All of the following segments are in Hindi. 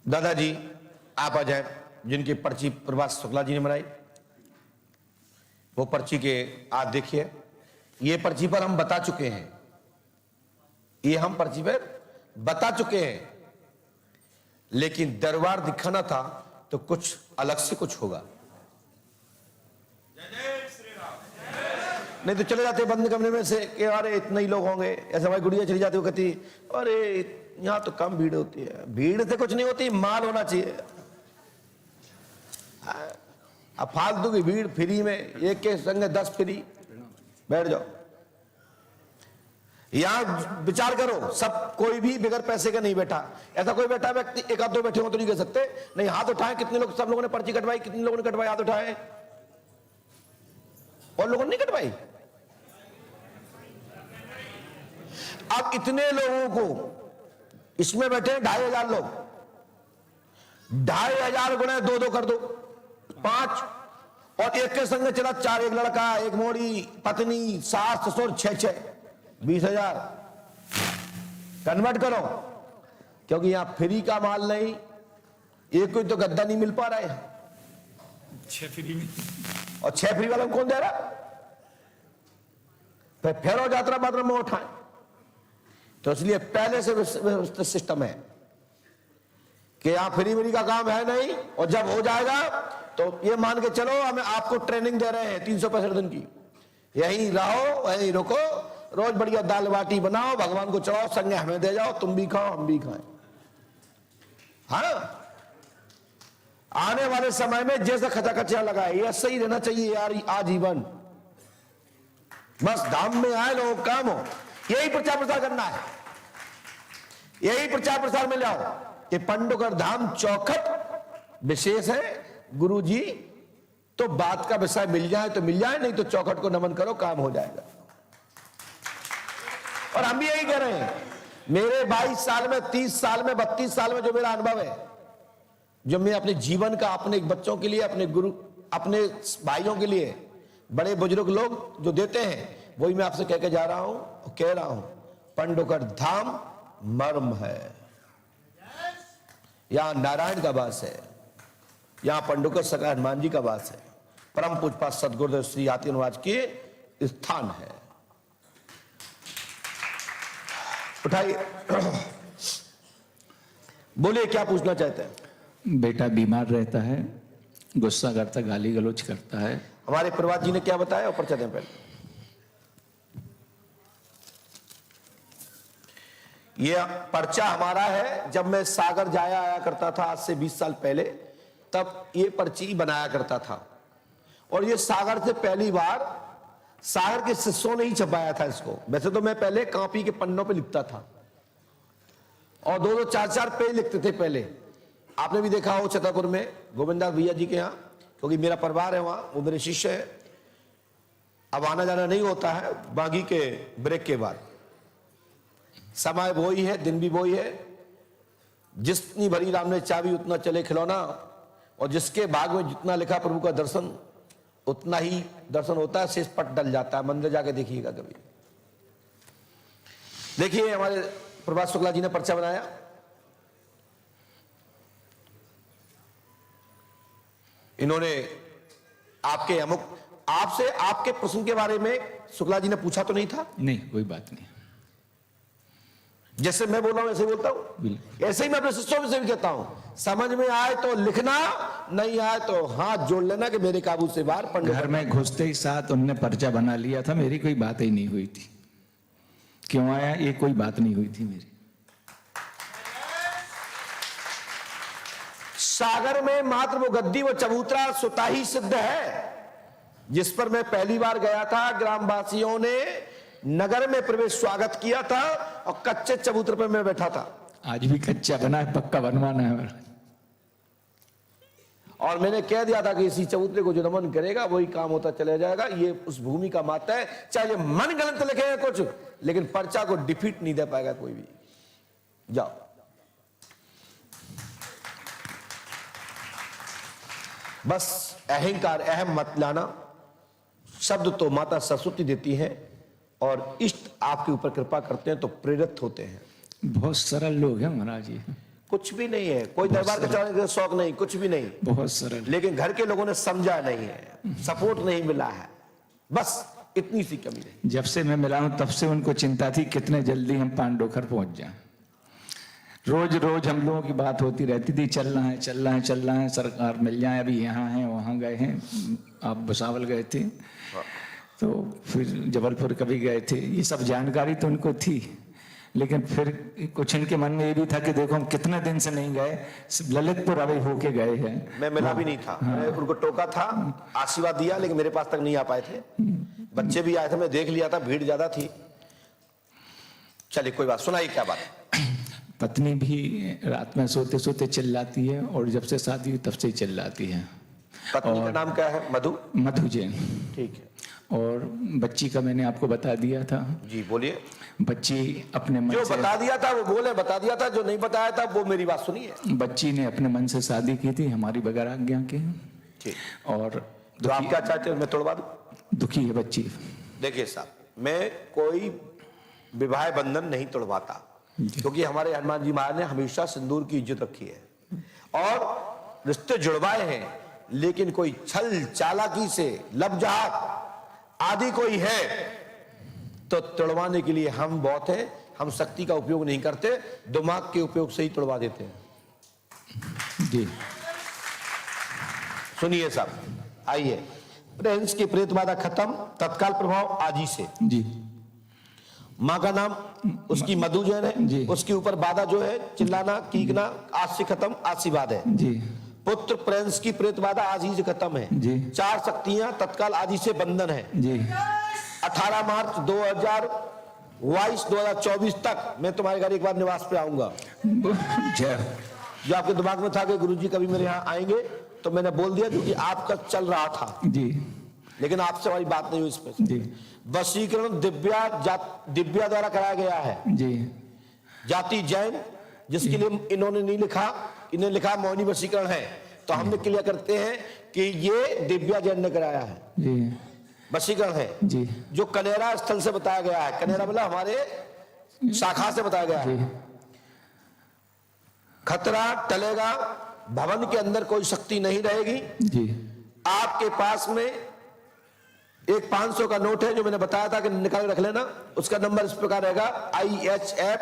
दादाजी आप आ जाए, जिनकी पर्ची प्रभास शुक्ला जी ने बनाई, वो पर्ची के आप देखिए। ये पर्ची पर हम बता चुके हैं, ये हम पर्ची पर बता चुके हैं, लेकिन दरबार दिखाना था तो कुछ अलग से कुछ होगा। नहीं तो चले जाते बंद कमरे में से कि अरे इतने ही लोग होंगे। ऐसे हमारी गुड़िया चली जाती, वो कहती अरे यहां तो कम भीड़ होती है। भीड़ से कुछ नहीं होती, माल होना चाहिए। अब फालतू की भीड़, फ्री में एक के संग 10 फ्री, बैठ जाओ। यहां विचार करो, सब कोई भी बगैर पैसे का नहीं बैठा। ऐसा कोई बैठा व्यक्ति, एक आध दो बैठे हो तो नहीं कह सकते। नहीं, हाथ उठाए कितने लोग, सब लोगों ने पर्ची कटवाई, कितने लोगों ने कटवाई, हाथ उठाए। और लोगों ने नहीं कटवाई। अब इतने लोगों को इसमें बैठे 2500 लोग, 2500 गुणे 2-2 कर दो, 5। और एक के संग चला 4, एक लड़का, एक मोड़ी, पत्नी, सास ससुर, 6-6, 20,000 कन्वर्ट करो। क्योंकि यहां फ्री का माल नहीं, एक कोई तो गद्दा नहीं मिल पा रहा है 6 फ्री में, और 6 फ्री वाला कौन दे रहा। फेरो यात्रा मात्र में उठाए, तो इसलिए पहले से व्यवस्थित सिस्टम है कि यहां फ्री का काम है नहीं। और जब हो जाएगा तो ये मान के चलो, हमें आपको ट्रेनिंग दे रहे हैं 365 दिन की, यहीं रहो, यहीं रुको, रोज बढ़िया दाल बाटी बनाओ, भगवान को चढ़ाओ, संगे हमें दे जाओ, तुम भी खाओ हम भी खाएं। हाँ, आने वाले समय में जैसा खचा खचा लगा है, ये सही रहना चाहिए यार आजीवन। बस धाम में आए लोग, काम हो, यही प्रचार प्रसार करना है, यही प्रचार प्रसार में लाओ कि पंडुकर धाम चौखट विशेष है। गुरुजी तो बात का विषय मिल जाए तो मिल जाए, नहीं तो चौखट को नमन करो, काम हो जाएगा। और हम भी यही कह रहे हैं। मेरे 22 साल में, 30 साल में, 32 साल में जो मेरा अनुभव है, जो मैं अपने जीवन का, अपने बच्चों के लिए, अपने गुरु, अपने भाइयों के लिए, बड़े बुजुर्ग लोग जो देते हैं, वही मैं आपसे कह के जा रहा हूं और कह रहा हूं। पंडुकर धाम मर्म है, यहां नारायण का वास है, यहां पंडुकर सका हनुमान जी का वास है, परम पूज्य सदगुरुदेव श्री आतिनवाज के स्थान है। उठाइए, बोलिए क्या पूछना चाहते हैं। बेटा बीमार रहता है, गुस्सा करता, गाली गलौज करता है। हमारे प्रभात जी ने क्या बताया, ऊपर चलते हैं पहले। ये पर्चा हमारा है, जब मैं सागर जाया आया करता था आज से 20 साल पहले, तब ये पर्ची बनाया करता था। और ये सागर से पहली बार सागर के शिष्यों ने ही छपाया था इसको। वैसे तो मैं पहले कॉपी के पन्नों पे लिखता था और 2-2, 4-4 पेज लिखते थे पहले। आपने भी देखा हो छतरपुर में गोविंदास भैया जी के यहाँ, क्योंकि मेरा परिवार है वहां, वो मेरे शिष्य है। अब आना जाना नहीं होता है, बागी के ब्रेक के बाद। समय वो ही है, दिन भी वो ही है। जितनी भरी राम ने चाबी उतना चले खिलौना, और जिसके भाग में जितना लिखा प्रभु का दर्शन, उतना ही दर्शन होता है, शेष पट डल जाता है। मंदिर जाके देखिएगा कभी। देखिए हमारे प्रभात शुक्ला जी ने पर्चा बनाया। इन्होंने आपके अमुक, आपसे आपके प्रश्न के बारे में शुक्ला जी ने पूछा तो नहीं था? नहीं, कोई बात नहीं। जैसे मैं बोल रहा हूं ऐसे ही बोलता हूं, ऐसे ही मैं अपने शिष्यों से भी कहता हूं। समझ में आए तो लिखना, नहीं आए तो हाथ जोड़ लेना कि मेरे काबू से बाहर। घर में घुसते ही साथ उनने पर्चा बना लिया था, मेरी कोई बात ही नहीं हुई थी। क्यों आया, ये कोई बात नहीं हुई थी मेरी। सागर में मात्र वो गद्दी, वो चबूतरा स्वतः ही सिद्ध है, जिस पर मैं पहली बार गया था। ग्रामवासियों ने नगर में प्रवेश स्वागत किया था और कच्चे चबूतरे पर मैं बैठा था। आज भी कच्चा बना है, पक्का बनवाना है। और मैंने कह दिया था कि इसी चबूतरे को जो नमन करेगा वही काम होता चला जाएगा। ये उस भूमि का माता है, चाहे ये मन गलत लिखेगा कुछ, लेकिन पर्चा को डिफीट नहीं दे पाएगा कोई भी। जाओ, बस अहंकार, अहम मत लाना। शब्द तो माता सरस्वती देती है, और इष्ट आपके ऊपर कृपा करते हैं तो प्रेरित होते हैं। बहुत सरल लोग हैं महाराज जी। कुछ भी नहीं है, कोई दरबार का चढ़ाने का शौक नहीं, कुछ भी नहीं। बहुत सरल। लेकिन घर के लोगों ने समझा नहीं है, सपोर्ट नहीं मिला है, बस इतनी सी कमी है। जब से मैं मिला हूं तब से उनको चिंता थी कितने जल्दी हम पांडोखर पहुंच जाएं। रोज रोज हम लोगों की बात होती रहती थी, चलना है चलना है चलना है, सरकार मिल जाए, अभी यहाँ हैं वहाँ गए हैं, आप भुसावल गए थे तो फिर जबलपुर कभी गए थे, ये सब जानकारी तो उनको थी। लेकिन फिर कुछ इनके मन में ये भी था कि देखो हम कितने दिन से नहीं गए, ललितपुर अभी होके गए हैं। मैं मिला भी नहीं था, मैंने उनको टोका था, आशीर्वाद दिया, लेकिन मेरे पास तक नहीं आ पाए थे। बच्चे भी आए थे, मैं देख लिया था, भीड़ ज्यादा थी। चलिए कोई बात, सुनाइए क्या बात। पत्नी भी रात में सोते सोते चिल्लाती है और जब से शादी हुई तब से ही चिल्लाती है। पत्नी का नाम क्या है? मधु। मधु जैन। ठीक है। और बच्ची का मैंने आपको बता दिया था। जी बोलिए। बच्ची अपने मन जो से, बता दिया था वो बोले, बता दिया था, जो नहीं बताया था वो मेरी बात सुनिए। बच्ची ने अपने मन से शादी की थी हमारी बगैर आज्ञा के। ठीक। और तो आप क्या चाहते हैं मैं तोड़वा दूं? दुखी है बच्ची। देखिए साहब, मैं कोई विवाह बंधन नहीं तोड़वाता, क्योंकि हमारे हनुमान जी महाराज ने हमेशा सिंदूर की इज्जत रखी है और रिश्ते जुड़वाए हैं। लेकिन कोई छल चालाकी से लबजहात आदि कोई है तो तोड़वाने के लिए हम बहुत हैं। हम शक्ति का उपयोग नहीं करते, दिमाग के उपयोग से ही तोड़वा देते हैं। जी सुनिए साहब, आइए। प्रिंस की प्रेत बाधा खत्म, तत्काल प्रभाव आज ही से। जी। माँ का नाम उसकी मधु जैन है जी। उसके ऊपर बाधा जो है चिल्लाना कीकना आज से खत्म, आज से बाद है। जी। पुत्र प्रिंस की प्रेत बाधा आज ही से खत्म है। जी। 4 शक्तियां तत्काल आज ही से बंधन है। जी। 18 मार्च 2024 तक मैं तुम्हारे घर एक बार निवास पे आऊंगा। जय। जो आपके दिमाग में था कि गुरुजी कभी मेरे यहाँ आएंगे, तो मैंने बोल दिया क्योंकि आपका चल रहा था। जी। लेकिन आपसे हमारी बात नहीं हुई इस पर। जी। वशीकरण दिव्या द्वारा कराया गया है। जी। जाति जैन, जिसके लिए इन्होंने नहीं लिखा, इन्हें लिखा मौनी वशीकरण है, तो हमने क्लियर करते हैं कि ये दिव्या जैन ने कराया है। जी। वशीकरण है जी। जो कनेरा स्थल से बताया गया है। कनेरा मतलब हमारे शाखा से बताया गया है। खतरा टलेगा, भवन के अंदर कोई शक्ति नहीं रहेगी। जी। आपके पास में एक 500 का नोट है जो मैंने बताया था कि निकाल के रख लेना। उसका नंबर इस प्रकार रहेगा IHF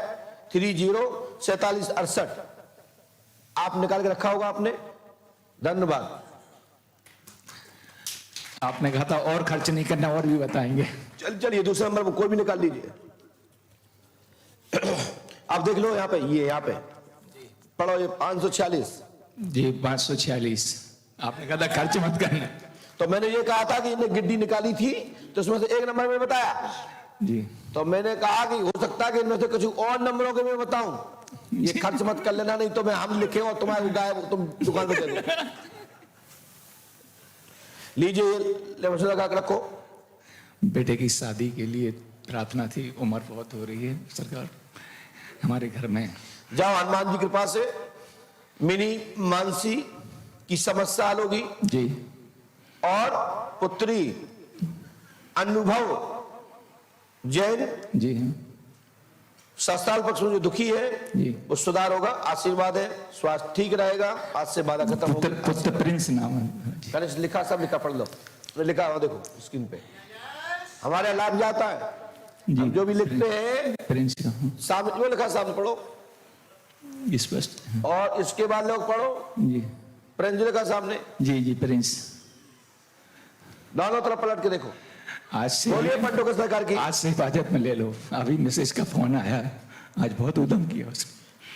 304768। आप निकाल के रखा होगा आपने। धन्यवाद। आपने कहा था और खर्च नहीं करना, और भी बताएंगे। चलिए दूसरे नंबर पर कोई भी निकाल लीजिए। आप देख लो यहाँ पे, ये यहाँ पे पढ़ो, ये 546। जी 546। आपने कहा था खर्च मत करना। तो मैंने ये कहा था कि इन्हें गिड्डी निकाली थी, तो उसमें से एक नंबर में बताया। जी। तो मैंने कहा कि हो सकता है कि इनमें से कुछ और नंबरों के मैं बताऊं, ये खर्च मत कर लेना, नहीं तो मैं हम लिखे और तुम्हारे गाय तुम दुकान पे चलो। लीजिए लेवल लगा के रखो। बेटे की शादी के लिए प्रार्थना थी, उम्र बहुत हो रही है सरकार हमारे घर में। जाओ, हनुमान जी की कृपा से मिनी मानसी की समस्या हल होगी जी। और पुत्री अनुभव जैन जी। सस्ताल पक्ष में जो दुखी है जी। वो सुधार होगा। आशीर्वाद है, स्वास्थ्य ठीक रहेगा, आज से बाधा खत्म होगी। पुत्र प्रिंस नाम है। कनिष्ठ लिखा, सब लिखा, पढ़ लो। लिखा हुआ देखो स्क्रीन पे, हमारे लाभ जाता है। जी। जो भी लिखते हैं प्रिंस का सामने जो लिखा सामने पढ़ो, स्पष्ट। और इसके बाद लोग पढ़ो जी। प्रिंस लिखा सामने, जी। जी प्रिंस। दोनों तरफ पलट के देखो। आज से बोलिए पंडो की सरकार की। आज से हिफाजत में ले लो। अभी मिसेज का फोन आया, आज बहुत उद्यम किया उसने।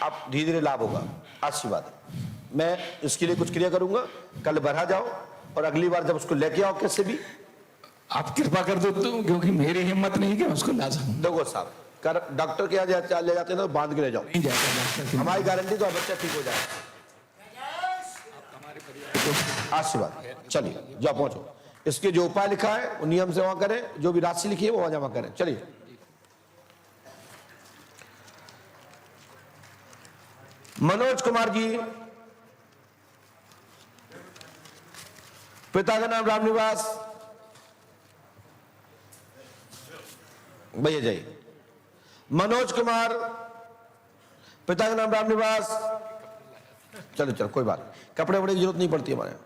आप धीरे धीरे लाभ होगा, आशीर्वाद। मैं इसके लिए कुछ क्रिया करूंगा, कल बढ़ा जाओ और अगली बार जब उसको लेके आओ कैसे भी आप कृपा कर दो तो, क्योंकि मेरी हिम्मत नहीं कि मैं उसको ला सकूं। देखो साहब, कर डॉक्टर के यहाँ ले जाते हैं तो बांध के ले जाओ, नहीं जाता डॉक्टर के। हमारी गारंटी तो बच्चा ठीक हो जाए। आशीर्वाद। चलिए जाओ पहुंचो। इसके जो उपाय लिखा है वो नियम से वहां करें, जो भी राशि लिखी है वो वहां जमा करें। चलिए मनोज कुमार जी, पिता का नाम रामनिवास, भैया जाइए। मनोज कुमार, पिता का नाम रामनिवास, चलो चलो कोई बात नहीं। कपड़े वपड़े की जरूरत नहीं पड़ती हमारे यहाँ।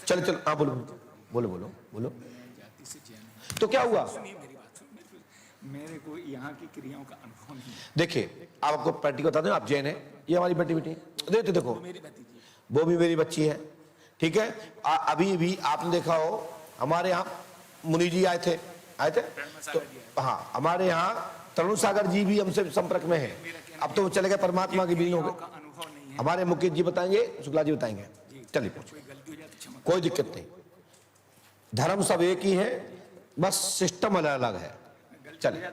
चलो चलो हाँ बोलो बोलो बोलो बोलो। तो क्या हुआ? मेरे को यहाँ की क्रियाओं का अनुभव नहीं है। देखिए आप आपको प्रैक्टिकल बता दें, आप जैन है, ये हमारी बेटी बेटी देखो देखो वो भी मेरी बच्ची है, ठीक है। अभी भी आपने देखा हो हमारे यहाँ मुनि जी आए थे तो हाँ हमारे यहाँ तरुण सागर जी भी हमसे संपर्क में है। अब तो वो चले गए, परमात्मा के बीन हो गए। हमारे मुकेश जी बताएंगे, शुक्ला जी बताएंगे। चलिए कोई दिक्कत नहीं, धर्म सब एक ही है, बस सिस्टम अलग अलग है। चलिए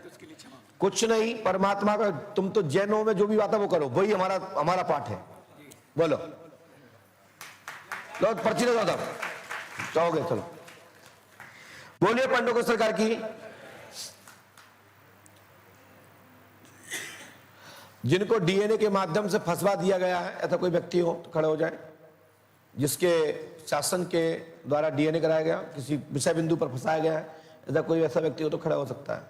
कुछ नहीं, परमात्मा का तुम तो जैनों में जो भी बात है वो करो, वही हमारा पाठ है। बोलो लो पर्ची लगा दो, जाओगे चलो। बोलिए पांडुरंग सरकार की। जिनको डीएनए के माध्यम से फंसवा दिया गया है, ऐसा कोई व्यक्ति हो तो खड़े हो जाए। जिसके शासन के द्वारा डीएनए कराया गया, किसी विषय बिंदु पर फंसाया गया है, ऐसा कोई ऐसा व्यक्ति हो तो खड़ा हो सकता है।